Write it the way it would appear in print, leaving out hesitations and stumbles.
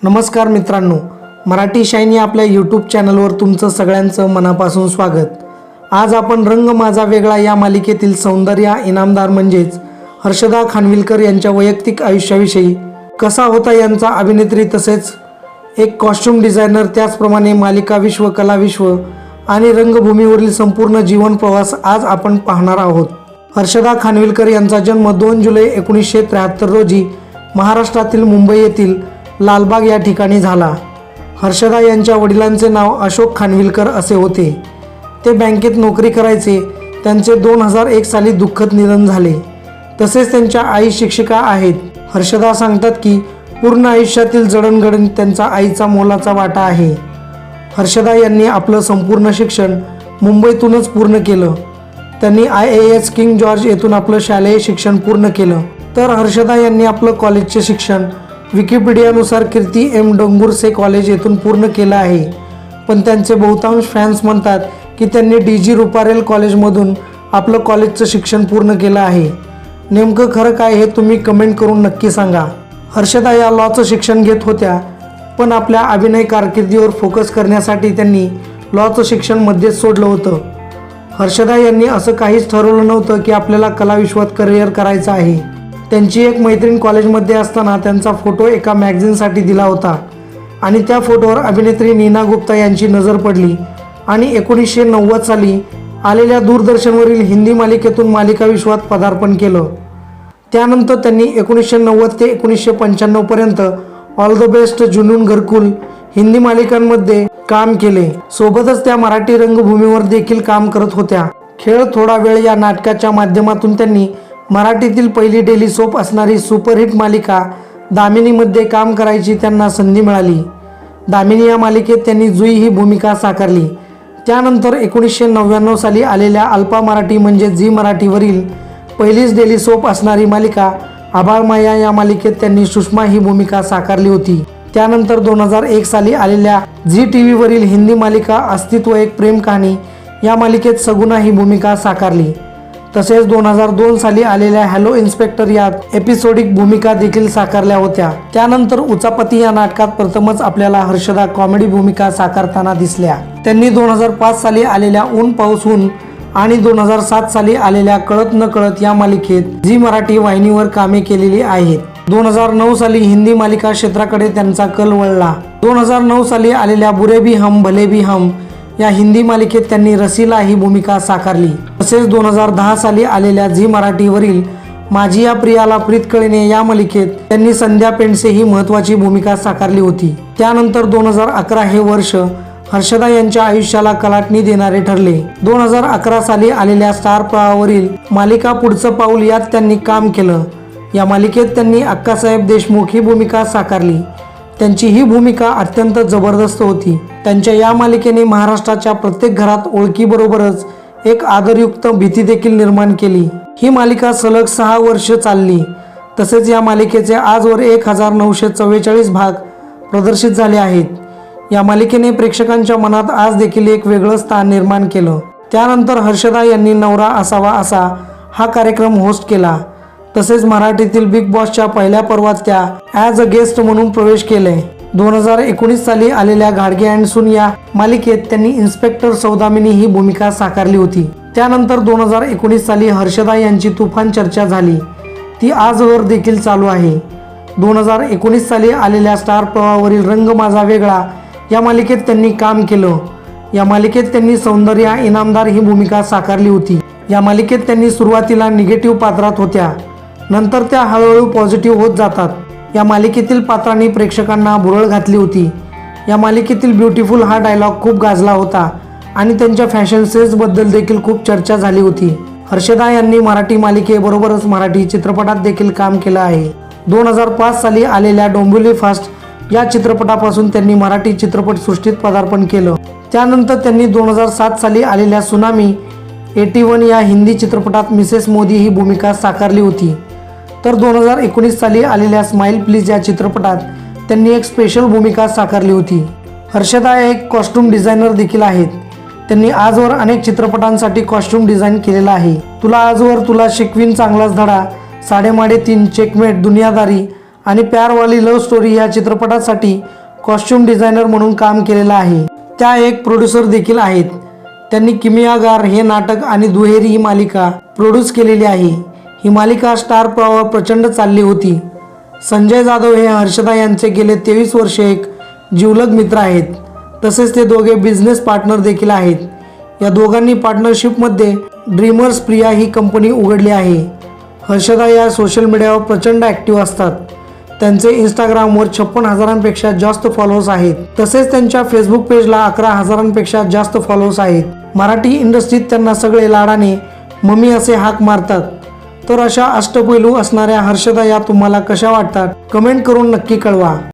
नमस्कार मित्रांनो, मराठी शाईन या आपल्या यूट्यूब चॅनलवर तुमचं सगळ्यांचं मनापासून स्वागत। आज आपण रंग माझा वेगळा या मालिकेतील सौंदर्य इनामदार म्हणजेच हर्षदा खानविलकर यांच्या वैयक्तिक आयुष्याविषयी, कसा होता यांचा अभिनेत्री तसेच एक कॉस्ट्यूम डिझायनर, त्याचप्रमाणे मालिका विश्व, कला विश्व आणि रंगभूमीवरील संपूर्ण जीवन प्रवास आज आपण पाहणार आहोत। हर्षदा खानविलकर यांचा जन्म 2 जुलै 1973 रोजी महाराष्ट्रातील मुंबई येथील लालबाग या ठिकाणी झाला। हर्षदा यांच्या वडिलांचे नाव अशोक खानविलकर असे होते। ते बँकेत नोकरी करायचे। त्यांचे 2001 साली दुःखद निधन झाले। तसेच त्यांच्या आई शिक्षिका आहेत। हर्षदा सांगतात की पूर्ण आयुष्यातील जडणघडण त्यांचा आईचा मोलाचा वाटा आहे। हर्षदा यांनी आपलं संपूर्ण शिक्षण मुंबईतूनच पूर्ण केलं। त्यांनी IAS किंग जॉर्ज येथून आपलं शालेय शिक्षण पूर्ण केलं। तर हर्षदा यांनी आपलं कॉलेजचे शिक्षण विकिपीडियानुसार कीर्ती M डोंगुरसे कॉलेज येथून पूर्ण केलं आहे। पण त्यांचे बहुतांश फॅन्स म्हणतात की त्यांनी DG रुपारेल कॉलेजमधून आपलं कॉलेजचं शिक्षण पूर्ण केलं आहे। नेमकं खरं काय हे तुम्ही कमेंट करून नक्की सांगा। हर्षदा या लॉचं शिक्षण घेत होत्या, पण आपल्या अभिनय कारकिर्दीवर फोकस करण्यासाठी त्यांनी लॉचं शिक्षण मध्येच सोडलं होतं। हर्षदा यांनी असं काहीच ठरवलं नव्हतं की आपल्याला कला विश्वात करिअर करायचं आहे। त्यांची एक मैत्रीण कॉलेजमध्ये असताना त्यांचा फोटो एका मॅगझिनसाठी दिला होता आणि त्या फोटोवर अभिनेत्री नीना गुप्ता यांची नजर पडली आणि 1990 साली आलेल्या दूरदर्शनवरील हिंदी मालिकेतून मालिका विश्वात पदार्पण केलं। त्यानंतर त्यांनी 1990 ते 1995 पर्यंत ऑल द बेस्ट, जुनून, घरकुल हिंदी मालिकांमध्ये काम केले। सोबतच त्या मराठी रंगभूमीवर देखील काम करत होत्या। खेळ थोडा वेळ या नाटकाच्या माध्यमातून त्यांनी मराठीतील पहिली डेली सोप असणारी सुपरहिट मालिका दामिनीमध्ये काम करायची त्यांना संधी मिळाली। दामिनी या मालिकेत त्यांनी जुई ही भूमिका साकारली। त्यानंतर 1999 साली आलेल्या अल्पा मराठी म्हणजे झी मराठीवरील पहिलीच डेली सोप असणारी मालिका आभाळमाया या मालिकेत त्यांनी सुषमा ही भूमिका साकारली होती। त्यानंतर 2001 साली आलेल्या झी टीव्हीवरील हिंदी मालिका अस्तित्व एक प्रेम कहाणी या मालिकेत सगुणा ही भूमिका साकारली। तसेच 2002 साली आलेल्या हॅलो इन्स्पेक्टर यात एपिसोडिक भूमिका देखील साकारल्या होत्या। त्यानंतर उचापती या नाटकात प्रथमच आपल्याला हर्षदा कॉमेडी भूमिका साकारताना दिसल्या। त्यांनी 2005 साली आलेल्या ऊन पाऊस ऊन आणि 2007 साली आलेल्या कळत न कळत या मालिकेत झी मराठी वाहिनीवर कामे केलेली आहेत। 2009 साली हिंदी मालिका क्षेत्राकडे त्यांचा कल वळला। 2009 साली आलेल्या बुरे भी हम भले भी हम या हिंदी मालिकेत त्यांनी रसीला ही भूमिका साकारली। तसेच 2010 साली आलेल्या झी मराठीवरील माझी या प्रियाला प्रीत कळेने या मालिकेत त्यांनी संध्या पेंडसे ही महत्त्वाची भूमिका साकारली होती। त्यानंतर 2011 हे वर्ष हर्षदा यांच्या आयुष्याला कलाटणी देणारे ठरले। 2011 साली आलेल्या स्टार प्रवाहावरील मालिका पुढचं पाऊल यात त्यांनी काम केलं। या मालिकेत त्यांनी अक्कासाहेब देशमुख ही भूमिका साकारली। त्यांची ही भूमिका अत्यंत जबरदस्त होती। त्यांच्या या मालिकेने महाराष्ट्राच्या प्रत्येक घरात ओळखीबरोबरच एक आदरयुक्त भीती देखील निर्माण केली। ही मालिका सलग 6 वर्ष चालली। तसेच या मालिकेचे आजवर 1944 भाग प्रदर्शित झाले आहेत। या मालिकेने प्रेक्षकांच्या मनात आज देखील एक वेगळं स्थान निर्माण केलं। त्यानंतर हर्षदा यांनी नवरा असावा असा हा कार्यक्रम होस्ट केला। तसेच मराठीतील बिग बॉसच्या पहिल्या पर्वात त्या ॲज अ गेस्ट म्हणून प्रवेश केले। 2019 साली आलेल्या घाडगे अँड सून या मालिकेत त्यांनी इन्स्पेक्टर सौदामिनी ही भूमिका साकारली होती। त्यानंतर 2019 साली हर्षदा यांची तुफान चर्चा झाली, ती आजवर देखील चालू आहे। 2019 साली आलेल्या स्टार प्रवाहावरील रंग माझा वेगळा या मालिकेत त्यांनी काम केलं। या मालिकेत त्यांनी सौंदर्य इनामदार ही भूमिका साकारली होती। या मालिकेत त्यांनी सुरुवातीला निगेटिव्ह पात्रात होत्या, नंतर त्या हळूहळू पॉझिटिव्ह होत जातात। या मालिकेतील पात्रांनी प्रेक्षकांना भुरळ घातली होती। या मालिकेतील ब्युटिफुल हा डायलॉग खूप गाजला होता आणि त्यांच्या फॅशन सेन्सबद्दल देखील खूप चर्चा झाली होती। हर्षदा यांनी मराठी मालिकेबरोबरच मराठी चित्रपटात देखील काम केलं आहे। 2005 साली आलेल्या डोंबिवली फास्ट या चित्रपटापासून त्यांनी मराठी चित्रपटसृष्टीत पदार्पण केलं। त्यानंतर त्यांनी 2007 साली आलेल्या सुनामी 81 या हिंदी चित्रपटात मिसेस मोदी ही भूमिका साकारली होती। तर 2019 साली आलेल्या स्माइल प्लीज या चित्रपटात त्यांनी एक स्पेशल भूमिका साकारली होती। हर्षदा एक कॉस्ट्यूम डिझायनर देखील आहेत। त्यांनी आजवर अनेक चित्रपटांसाठी कॉस्ट्यूम डिझाईन केलेला आहे। तुला आजवर तुला शिकवीन चांगलाच धडा, साडेमाडे 3, चेकमेट, दुनियादारी आणि प्यारवाली लव्ह स्टोरी या चित्रपटासाठी कॉस्ट्युम डिझायनर म्हणून काम केलेलं आहे. त्या एक प्रोड्युसर देखील आहेत. त्यांनी किमियागार हे नाटक आणि दुहेरी ही मालिका प्रोड्यूस केलेली आहे. ही मालिका स्टार प्रवाहावर प्रचंड चालली होती. संजय जाधव हे हर्षदा यांचे गेले 23 वर्षे एक जिवलग मित्र आहेत. तसेच ते दोघे बिझनेस पार्टनर देखील आहेत. या दोघांनी पार्टनरशिपमध्ये ड्रीमर्स प्रिया ही कंपनी उघडली आहे. हर्षदा या सोशल मीडियावर प्रचंड ॲक्टिव्ह असतात. त्यांचे इंस्टाग्रामवर 56,000पेक्षा जास्त फॉलोअर्स आहेत. तसेच त्यांच्या फेसबुक पेजला 11,000पेक्षा जास्त फॉलोअर्स आहेत. मराठी इंडस्ट्रीत त्यांना सगळे लाडाने मम्मी असे हाक मारतात. तर अशा अष्टपैलू असणाऱ्या हर्षदा या तुम्हाला कशा वाटतात कमेंट करून नक्की कळवा.